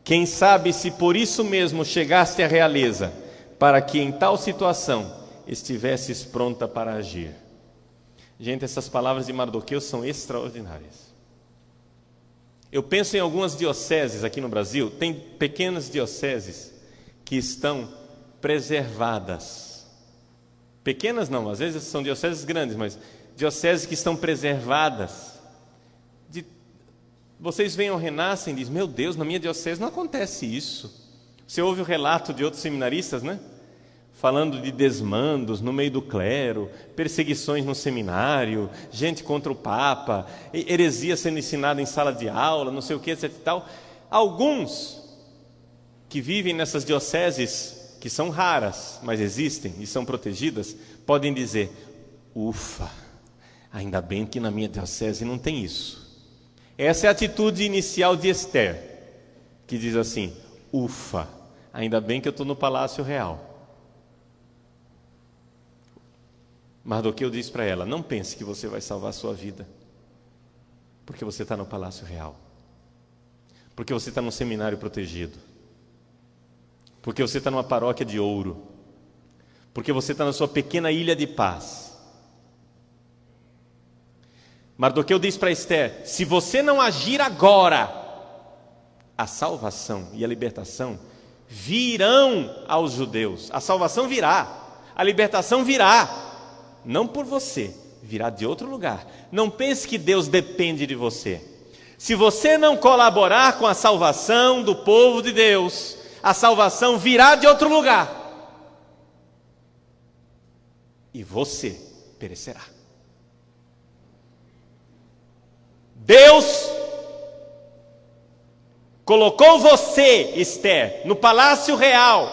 Quem sabe se por isso mesmo chegaste à realeza, para que em tal situação estivesses pronta para agir. Gente, essas palavras de Mardoqueu são extraordinárias. Eu penso em algumas dioceses aqui no Brasil, tem pequenas dioceses que estão preservadas. Pequenas não, às vezes são dioceses grandes, mas dioceses que estão preservadas. Vocês veem ao Renascem e dizem, meu Deus, na minha diocese não acontece isso. Você ouve o relato de outros seminaristas, né? Falando de desmandos no meio do clero, perseguições no seminário, gente contra o Papa, heresia sendo ensinada em sala de aula, não sei o que, etc e tal. Alguns que vivem nessas dioceses, que são raras, mas existem e são protegidas, podem dizer, ufa, ainda bem que na minha diocese não tem isso. Essa é a atitude inicial de Esther, que diz assim, ufa, ainda bem que eu estou no Palácio Real. Mardoqueu diz para ela, não pense que você vai salvar a sua vida, porque você está no Palácio Real, porque você está num seminário protegido, porque você está numa paróquia de ouro, porque você está na sua pequena ilha de paz. Mardoqueu diz para Esther, se você não agir agora, a salvação e a libertação virão aos judeus. A salvação virá, a libertação virá. Não por você, virá de outro lugar. Não pense que Deus depende de você. Se você não colaborar com a salvação do povo de Deus, a salvação virá de outro lugar. E você perecerá. Deus colocou você, Esther, no Palácio Real.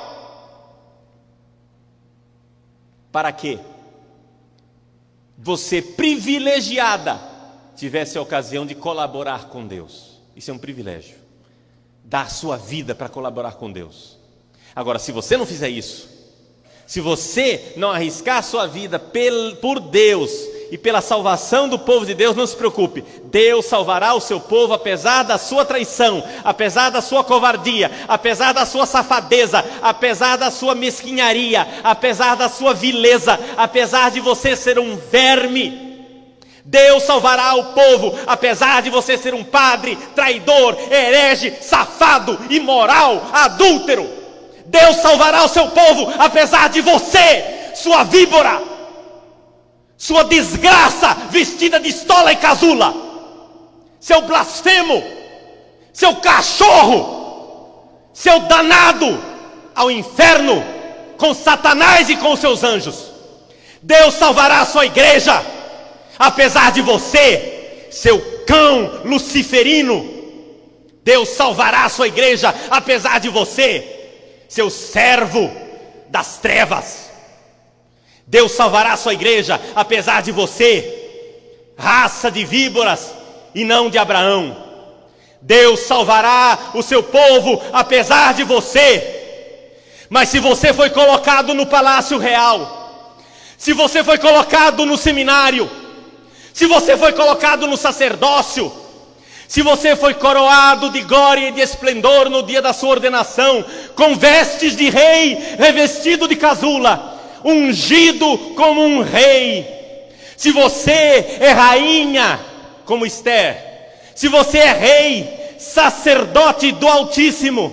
Para quê? Você, privilegiada, tivesse a ocasião de colaborar com Deus. Isso é um privilégio. Dar a sua vida para colaborar com Deus. Agora, se você não fizer isso, se você não arriscar a sua vida por Deus e pela salvação do povo de Deus, não se preocupe. Deus salvará o seu povo apesar da sua traição, apesar da sua covardia, apesar da sua safadeza, apesar da sua mesquinharia, apesar da sua vileza, apesar de você ser um verme. Deus salvará o povo, apesar de você ser um padre, traidor, herege, safado, imoral, adúltero. Deus salvará o seu povo, apesar de você, sua víbora, sua desgraça vestida de estola e casula, seu blasfemo, seu cachorro, seu danado ao inferno com Satanás e com os seus anjos. Deus salvará a sua igreja, apesar de você, seu cão luciferino. Deus salvará a sua igreja, apesar de você, seu servo das trevas. Deus salvará a sua igreja, apesar de você, raça de víboras e não de Abraão. Deus salvará o seu povo, apesar de você. Mas se você foi colocado no Palácio Real, se você foi colocado no seminário, se você foi colocado no sacerdócio, se você foi coroado de glória e de esplendor no dia da sua ordenação, com vestes de rei, revestido de casula, ungido como um rei, se você é rainha, como Esther, se você é rei, sacerdote do Altíssimo,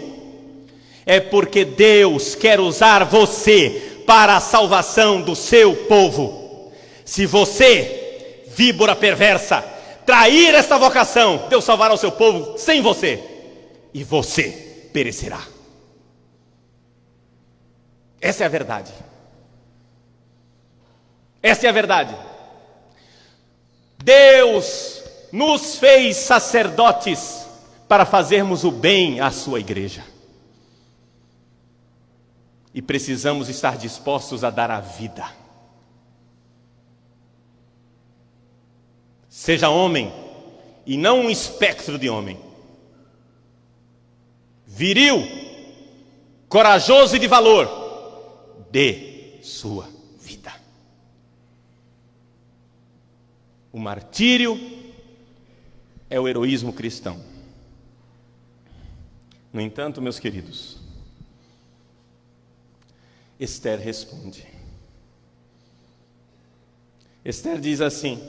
é porque Deus quer usar você para a salvação do seu povo. Se você, víbora perversa, trair esta vocação, Deus salvará o seu povo sem você, e você perecerá. Essa é a verdade. Essa é a verdade. Deus nos fez sacerdotes para fazermos o bem à sua igreja. E precisamos estar dispostos a dar a vida. Seja homem e não um espectro de homem. Viril, corajoso e de valor. Dê sua vida. O martírio é o heroísmo cristão. No entanto, meus queridos, Esther responde. Esther diz assim: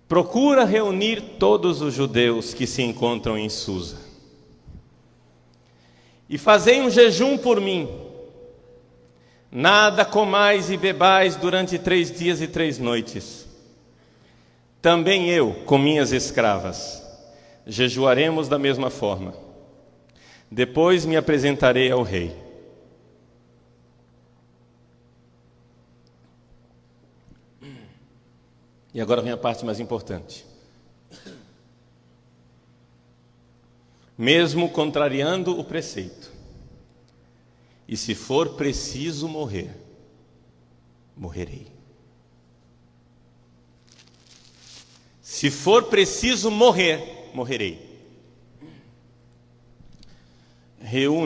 procura reunir todos os judeus que se encontram em Susa, e fazei um jejum por mim. Nada comais e bebais durante 3 dias e 3 noites. Também eu, com minhas escravas, jejuaremos da mesma forma. Depois me apresentarei ao rei. E agora vem a parte mais importante. Mesmo contrariando o preceito, e se for preciso morrer, morrerei. Se for preciso morrer, morrerei. Reúne